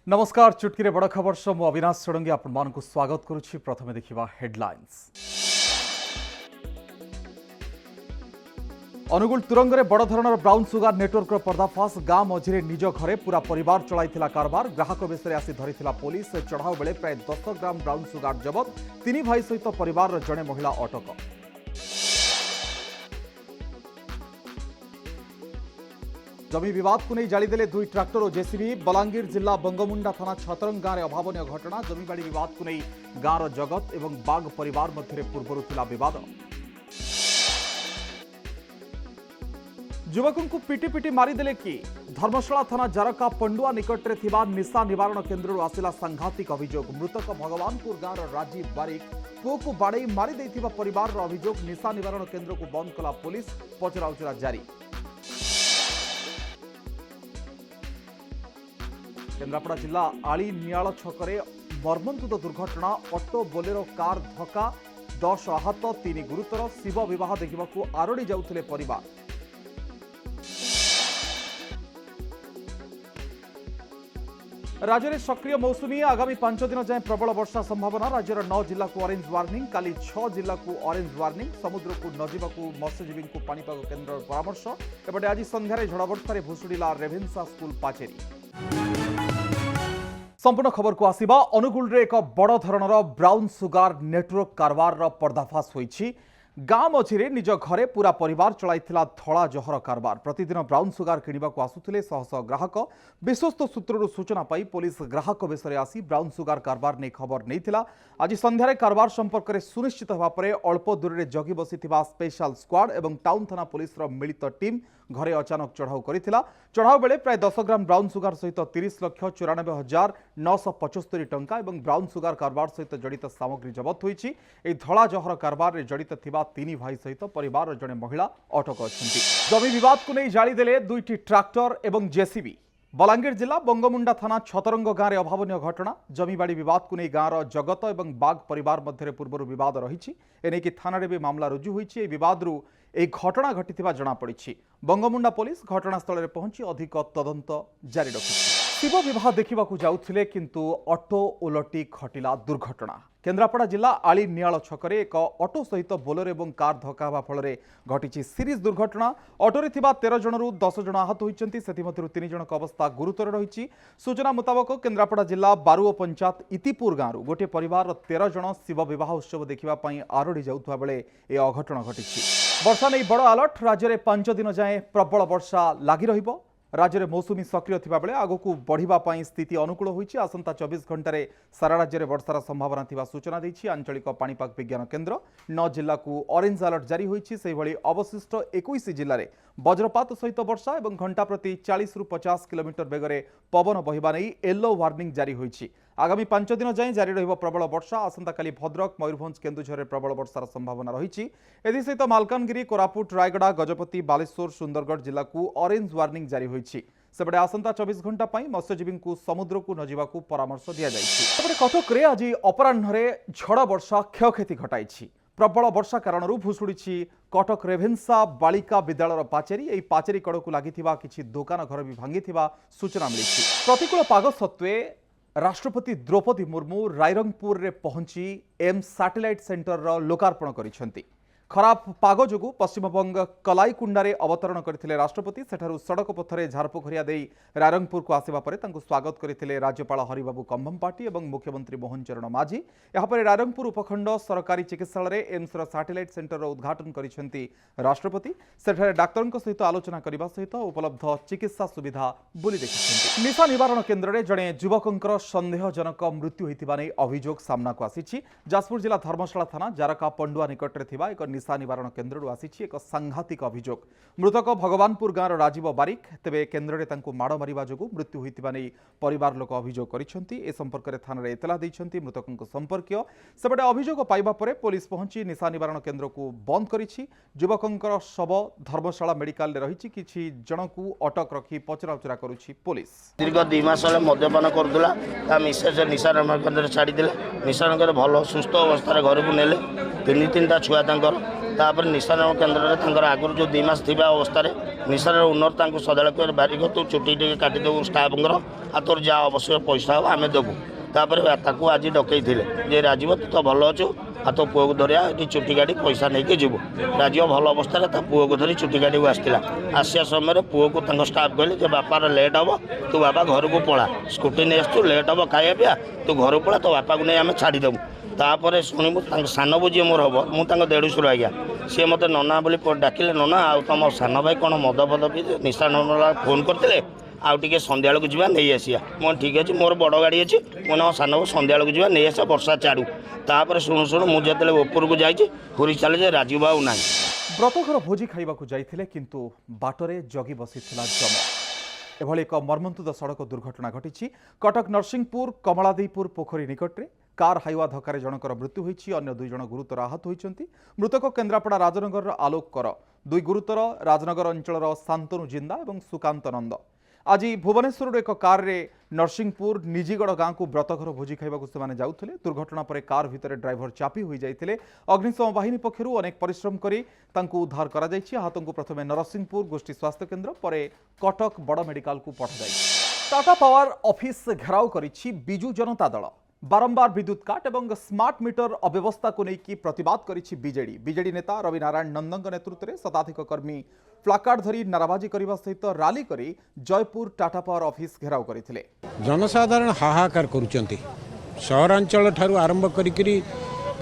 नमस्कार चुटकी बड़ खबर मु अविनाश षडंगी आपण स्वागत करुच्ची। प्रथमे देखिबा हेडलाइंस। अनुगुल तुरंगरे बड़ धरणर ब्राउन सुगार नेटवर्क पर्दाफाश। गाँ मझिरे निज घरे पूरा परिवार चलाइथिला कारबार। ग्राहक बेसरे आसी धरिथिला पुलिस। चढ़ाऊ बेले प्राय 10 ग्राम ब्राउन सुगार जबत। 3 भाई सहित परिवार जड़े महिला अटक। जमी विवाद को नहीं जालीदेले 2 ट्राक्टर और जेसीबी। बलांगीर जिला बंगमुंडा थाना छतरंग गाँव में अभावन घटना। जमीबाड़ी विवाद को नहीं गाँव जगत और बाग परिवार मध्य पूर्व थिला विवाद। युवकों को पिटी पिटी मारिदेले कि धर्मशाला थाना जारका पंडुआ निकटरे थिबा निशा निवारण केन्द्र आसिला सांघातिक अभियोग। मृतक भगवानपुर गाँव राजीव बारिक पुओ को बाड़े मारी देथिबा परिवार अभियोग। निशा निवारण केन्द्र को बंद कला पुलिस। पचराउचरा जारी। केन्द्रापड़ा जिला आली नियाल छकरे मर्मन्तुद दुर्घटना। ऑटो बोलेरो कार धक्का। 10 आहत 3 गुरुतर। शिव विवाह देखा आरड़ी जाउथिले परिवार। राज्य में सक्रिय मौसुमी। आगामी 5 दिन जाए प्रबल वर्षा संभावना। राज्यर 9 जिला को ऑरेंज वार्निंग। काली 6 जिला को ऑरेंज वार्निंग। समुद्र को नजिबाकू मत्स्यजीवी को पाणीपाग केन्द्र परामर्श। एपटे आज संध्यारे झड़वर्षार भुशुड़िला रेभेन्सा स्कूल पाचेरी। संपूर्ण खबर को आसिबा। अनुगुल रे एक बड़ धरणर ब्राउन सुगार नेटवर्क कारबार पर्दाफाश होईछि। गाँ मझिरे निज घरे पूरा परिवार चलाइथिला धला जहर कारबार। प्रतिदिन ब्राउन सुगार किणवाक आसुथिले शह शह ग्राहक। विश्वस्त सूत्रରୁ सूचना पाई पुलिस ग्राहक बेसरे आसी ब्राउन सुगार कारबार ने खबर नैथिला। आज संध्यारे कारबार संपर्क में सुनिश्चित होगा पर अल्प दूर में जगी बसिथिबा स्पेशल स्क्वाड एवं टाउन थाना पुलिस मिलित टीम घरे अचानक चढ़ाऊ करिथिला। चढ़ाऊ बेले प्राय 10 ग्राम ब्राउन सुगार सहित 30,94,975 टंका एवं ब्राउन सुगार कारबार सहित जड़ित सामग्री जबत होईछि। एही धला जहर कारबार रे जड़ित थिबा 3 भाई सहित परिवार जड़े महिला अटक अछंती। जमी विवाद को नहीं जालीदेले 2टी ट्राक्टर एवं जेसीबी। बलांगीर जिला बंगमुंडा थाना छतरंग गाँव में अभावन घटना। जमीबाड़ी विवाद को नहीं गाँव जगत और बाग परिवार मध्य पूर्व विवाद रही। एनेकी थाना भी मामला रुजु होईछि। विवाद घटना घटी जनापड़ी। बंगमुंडा पुलिस घटनास्थल में पहुंची अधिक तदंत जारी रखी। शिव विवाह देखा जाउथिले किंतु ऑटो उलटी घटिला दुर्घटना। केन्द्रापड़ा जिला आली नियाल छकरे एक ऑटो सहित बोलेरो एवं कार धक्का होगा फल घटी सीरीज दुर्घटना। ऑटोरे थिबा 13 जनरू 10 जन आहत होइचंती। सेथिमध्यरु 3 जनक अवस्था गुरुतर रही। सूचना मुताबक केन्द्रापड़ा जिला बारुओ पंचायत इतिपुर गाँव गोटे परिवार 13 जन शिव विवाह उत्सव देखा आरड़ी जाउथबा बेले ए अघटन घटी। वर्षा नहीं बड़ अलर्ट। राज्य में 5 दिन जाए प्रबल वर्षा लगी रहिबो। राज्य में मौसुमी सक्रिय थिबा बेले आगकू बढ़िबा स्थिति अनुकूल होईछि। आसंता 24 घंटे सारा राज्य में वर्षार संभावना थिबा सूचना दैछि आंचलिक पाणीपाग विज्ञान केन्द्र। 9 जिला को ऑरेंज अलर्ट जारी होईछि। सेहि भली अवशिष्ट 21 जिले में वज्रपात सहित वर्षा और घंटा प्रति 40 ରୁ 50 किलोमीटर बेगरे पवन बहिबा नहीं येलो वार्निंग जारी होईछि। आगामी 5 दिन जाए जारी रहिबो प्रबल वर्षा। आसंता काली भद्रक मयूरभंज केन्दुझर प्रबल वर्षार संभावना रही। एसहित मालकानगिरी कोरापुट रायगड़ा गजपति बालेश्वर सुंदरगढ़ जिला को ऑरेंज वार्निंग जारी होईछि। सेपटे आसंता 24 घंटा मत्स्यजीवी को समुद्र को न जावाकू परामर्श दिया जाइछि। कटक रे आज अपराह्न झड़ वर्षा क्षयक्षति घटाई। प्रबल वर्षा कारण भुशुड़ी कटक रेभेन्सा बालिका विद्यालय पाचेरी। एई पाचेरी कड़क लगी किछि दुकान घर भी भांगी सूचना मिली। प्रतिकूल पाग सत्वे राष्ट्रपति द्रौपदी मुर्मू रायरंगपुर रे पहुंची एम्स सैटेलाइट सेंटर लोकार्पण करिसेंती। खराब पाग जोगु पश्चिमबंग कलाईकुंडारे अवतरण करथिले राष्ट्रपति। सेठारु सड़क पथरे झारपोखरिया देई रायरंगपुर को आसिबा परे तांकु स्वागत करथिले राज्यपाल हरिबाबू कंभमपाटी एवं मुख्यमंत्री मोहन चरण माझी। यापर रायरंगपुर उपखंड सरकारी चिकित्सालय एम्सर सैटेलाइट सेंटर उद्घाटन करिसेंती राष्ट्रपति। सेठारे डाक्तरଙ୍କ सहित आलोचना करबा सहित उपलब्ध चिकित्सा सुविधा बुली देखिसेंती। निशा निवारण केन्द्र रे जणे युवकंकर संदेहजनक मृत्यु होइतिबा नै अभियोग सामना को आसीछि। जाजपुर जिला धर्मशाला थाना जारका पंडुआ निकटरे थिबा एक निशा निवारण केन्द्र आसीछि एक सांघातिक अभियोग। मृतक भगवानपुर गाँव राजीव बारिक। तेबे केन्द्र रे तांकु माड़ मारिबा जोगु मृत्यु होइतिबा नै परिवार लोक अभियोग करिसेंती। ए संपर्क रे थाना रे एतला दैछंती मृतकଙ୍କ संपर्कीय। सेपटे अभियोग पाइबा परे पुलिस पहुंची निशा निवारण केन्द्र को बंद करिछि। युवकंकर शव धर्मशाला मेडिकल रे रहिछि। किछि जनकु अटक रखी पचराउचरा करूछि पुलिस। दीर्घ 2 मास मद्यपान करुला ता मिसेज निशा केन्द्र छाड़ी निशा भल सुस्थ अवस्था घर को नेले 3-3टा छुआ तापर निशारण केन्द्र आगुरी जो 2 मास थिबा अवस्था निशारण ओनर तांको सदाବେଳେ बारिक तू चुटी टे काटिदेबू स्टाफर आ तोर जहाँ आवश्यक पैसा हम आम देबू तापर ताकू आज डकई जे राजीव तू तो भल अच्छु आ तो पुओ को धरिया ये चुटी काटी पैसा नहीं जीव राजीव भल अवस्था पुओ को धरी चुटी काटी आसला आसिया समय पुओ को स्टाफ कहले बापार लेट हम तू बापा घर को पला स्कूटी नहीं आसू लेट हम खाया पिया तू घर को पला तो बापा को नहीं आम छाड़देबू तापर शुणु सान बो जी मोर हम मुझे देढ़शुर आज्ञा सी मत नना बोली डाकिले नना आ तुम सान भाई कौन मद फद पी निशा नना फोन करते आउ टे सन्ध्या को जा नहीं आसिया मैं ठीक अच्छे मोर बड़ गाड़ी अच्छी मुझे सान को सन्ध्या को जा नहीं आस वर्षा छाड़ू तापर शुणु शुणु मुझे ऊपर को जाइए हुरी चले राजीव बाबू ना ବ୍ରତଘର ଭୋଜି ଖାଇବାକୁ ଯାଇଥିଲେ କିନ୍ତୁ ବାଟରେ ଜଗି ବସିଥିଲା ଯମ। ଏଭଳି ଏକ ମର୍ମନ୍ତୁଦ ସଡ଼କ ଦୁର୍ଘଟଣା ଘଟିଛି କଟକ ନରସିଂହପୁର କମଳାଦେଇପୁର ପୋଖରୀ ନିକଟରେ କାର ହାଇୱା ଧକ୍କାରେ ଜଣଙ୍କର ମୃତ୍ୟୁ ହୋଇଛି ଅନ୍ୟ 2 ଜଣ ଗୁରୁତର ଆହତ ହୋଇଛନ୍ତି। ମୃତକ କେନ୍ଦ୍ରାପଡ଼ା ରାଜନଗରର ଆଲୋକ କର 2 ଗୁରୁତର ରାଜନଗର ଅଞ୍ଚଳର ଶାନ୍ତନୁ ଜିନ୍ଦା ଏବଂ ସୁକାନ୍ତ ନନ୍ଦ। आज भुवनेश्वर एक कार रे नरसिंहपुर निजीगढ़ गाँव को व्रतघर भोजी खाइबाकु सेमाने जाउथले दुर्घटना पर कार भितर ड्राइवर चापी होई जाइथिले अग्निशम बाहिनी पक्षरु अनेक परिश्रम करी तांकु उद्धार करा जाइछि। आहतंकु प्रथमे नरसिंहपुर गोष्ठी स्वास्थ्य केन्द्र परे कटक बड़ मेडिकल को पठा जाइछि। टाटा पावर ऑफिस घेराव करिछि बिजू जनता दल बारंबार विद्युत काट एवं स्मार्ट मीटर अव्यवस्था को लेकिन प्रतिवाद करिछि बीजेडी। बीजेडी नेता रवि नारायण नंदन नेतृत्व में शताधिक कर्मी प्लाकार्ड धरी नाराबाजी करने सहित राली करी जयपुर टाटा पावर ऑफिस घेराव करथिले। जनसाधारण हाहाकार करुचंती सहरांचल ठारू आरंभ करी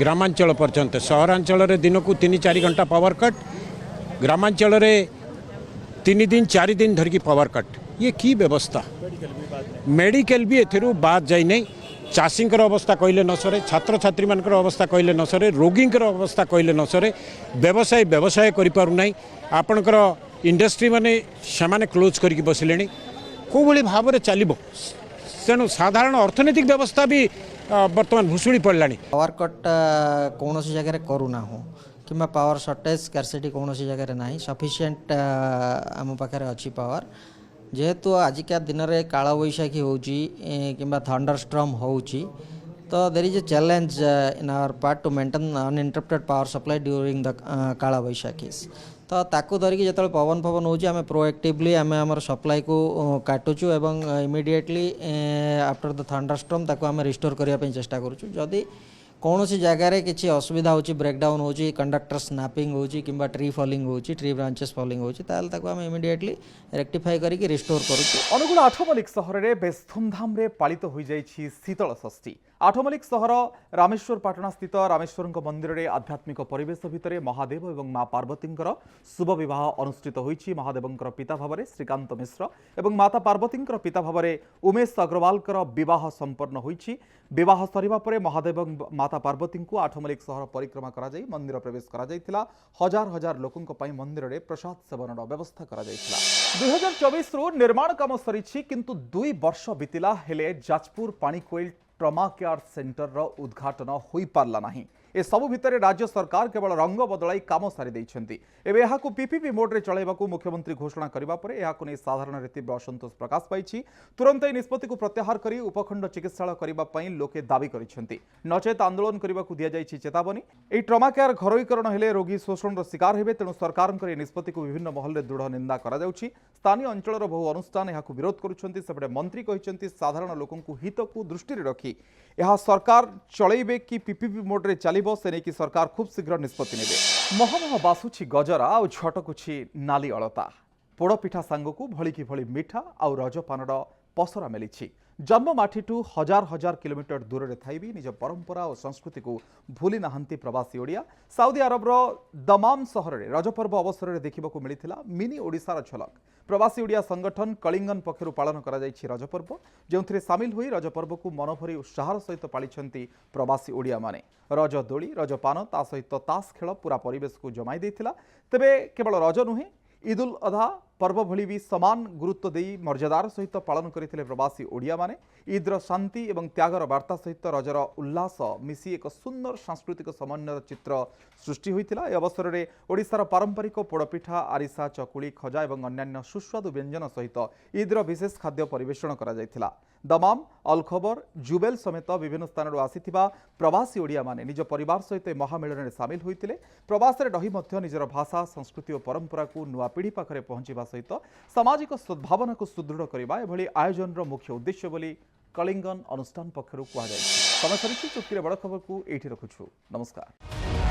ग्रामांचल पर्यंत सहरांचल रे दिन को 3-4 घंटा पावर कट ग्रामांचल रे 3 दिन 4 दिन धरिकी पावर कट ये की व्यवस्था मेडिकल भी एथरू बाद जाई नहीं। चाषींकर अवस्था कहले न सरे छात्र छात्री मानकर अवस्था कहले न सरे रोगींकर अवस्था कहले न सरे व्यवसाय व्यवसाय करि पारु नाही। आपणकर इंडस्ट्री माने सेमाने क्लोज करके बसिलेनी को भली भाव रे चलिबो तेणु साधारण अर्थनैतिक व्यवस्था भी वर्तमान भुसुड़ी पड़लानी। पावर कट कौन सी जगह करूना हो कि पावर सर्टेज स्कार्सिटी कौन सी जगह ना सफिशिएंट आम पाखे अच्छी पावर जेहेतु आजिका दिन में काल बैशाखी होची किंबा थंडरस्टॉर्म होची तो there is a challenge in our part to maintain uninterrupted power supply during the Kalbaishakhis तो ताकू धरिकी जो पवन फवन होची आमे प्रोएक्टिवली आमे हमर सप्लाई को काटुचु एवं इमिडिएटली आफ्टर द थंडरस्टॉर्म ताकू आमे रिस्टोर करिया पे चेष्टा करूचु। जदि कौन सी जगार किसी असुविधा होची ब्रेकडाउन होची कंडक्टर स्नापिंग होची किंबा ट्री फॉलिंग होची ट्री ब्रांचेस फॉलिंग होची ताल ताको आमे इमिडिएटली रेक्टिफाई करके रिस्टोर करूचु। अनुगुण आठमल्लिक सहर में बेस धूमधाम रे पालित हो जाइछि शीतल षष्ठी। आठमल्लिक सहर रामेश्वर पाटना स्थित रामेश्वर मंदिर में आध्यात्मिक परिवेश भितर महादेव और माँ पार्वती शुभ विवाह अनुष्ठित होइछि। महादेव पिता भाव में श्रीकांत मिश्र और माता पार्वती पिता भाव में उमेश अग्रवाल विवाह संपन्न होइछि। विवाह सरिबा परे महादेव माता पार्वती को आठमल्लिक सहर परिक्रमा करा जाई मंदिर प्रवेश करा जाइथिला। हजार हजार लोकंक पई मंदिर रे प्रसाद सेवन व्यवस्था करा जाइथिला। 2024 रु निर्माण काम सरिछि किंतु 2 वर्ष बीतिला हेले जाजपुर पाणीकोइल ट्रमा केयर सेंटर रो उद्घाटन होई पारला नाही। ए सबु भितरे राज्य सरकार केवल रंग बदलाई काम सारी दैछंती। एबे एहाकु पीपीपी मोड रे चलाइबाकु मुख्यमंत्री घोषणा करिबा परे एहाकु नै साधारण रीति असंतोष प्रकाश पाइछि। तुरंत ए निष्पत्ति को प्रत्याहार करी उपखंड चिकित्सालय करिबा पई लोके दाबी करिसेंती। नचेत आंदोलन करिबाकु दिया जाइछि चेतावनी। ए ट्रमा केयर घरोईकरण हेले रोगी शोषण शिकार हेबे तेणु सरकारଙ୍କର ए निष्पत्ति को विभिन्न महल रे दृढ़ निंदा करा जाउछि। स्थानीय अंचलर बहु अनुष्ठान एहाकु विरोध करुछंती। सेपटे मंत्री कहिसेंती साधारण लोकंकु हित को दृष्टि रे रखी यह सरकार चलैबे कि पीपीपी मोड रे चलिबो से नै कि सरकार खूब शीघ्र निष्पत्ति नेबे। महमह बासुछि गजरा आ झटकुछि नाली अलता पोड़पिठा सांगकु भली कि भली मिठा आ रजपानर पसरा मिली। जन्ममाठीठू हजार हजार किलोमीटर दूर रे थाई भी निज परंपरा और संस्कृति को भूली नहांती प्रवासी ओडिया। साउदी अरबर दमाम सहर में रजपर्व अवसर में देखा मिलता मिनी ओडिशार झलक। प्रवासी ओडिया संगठन कलिंगन पक्षर पालन करा जाइछि रजपर्व जो सामिल हुई रजपर्व को मनभरी उत्साहर सहित पालिछंती प्रवासी ओडिया माने। रज दोली रजपान सहित तास खेल पूरा परिवेश को जमाई देथिला। तेबे केवल रज नुहे ईद उल अधा पर्व भली भी समान गुरुत्व दे मर्यादार सहित पालन करते प्रवासी ओडिया माने ईद्र शांति एवं त्यागर वार्ता सहित रजर उल्लास मिसी एक सुंदर सांस्कृतिक समन्वय चित्र सृष्टि होता। यह अवसर में ओडिशार पारंपरिक पोड़पिठा आरिसा चकुली खजा और अन्यान्य सुस्वादु व्यंजन सहित ईद्र विशेष खाद्य परिवेषण करा जायथिला। दमाम अलखबर जुबेल समेत विभिन्न स्थान आसीथिबा प्रवासी ओडिया माने निज परिवार सहित महामेलन में सामिल होते। प्रवास में रही निजर भाषा संस्कृति और परंपरा को नुआ पीढ़ी पाखरे पहुंचवा सहित सामाजिक सद्भावना को सुदृढ़ करने एभली आयोजन मुख्य उद्देश्य बोली कलिंगन अनुष्ठान पक्षर कहुई। समय सरी चुटकी बड़ खबर को ये रखुछु। नमस्कार।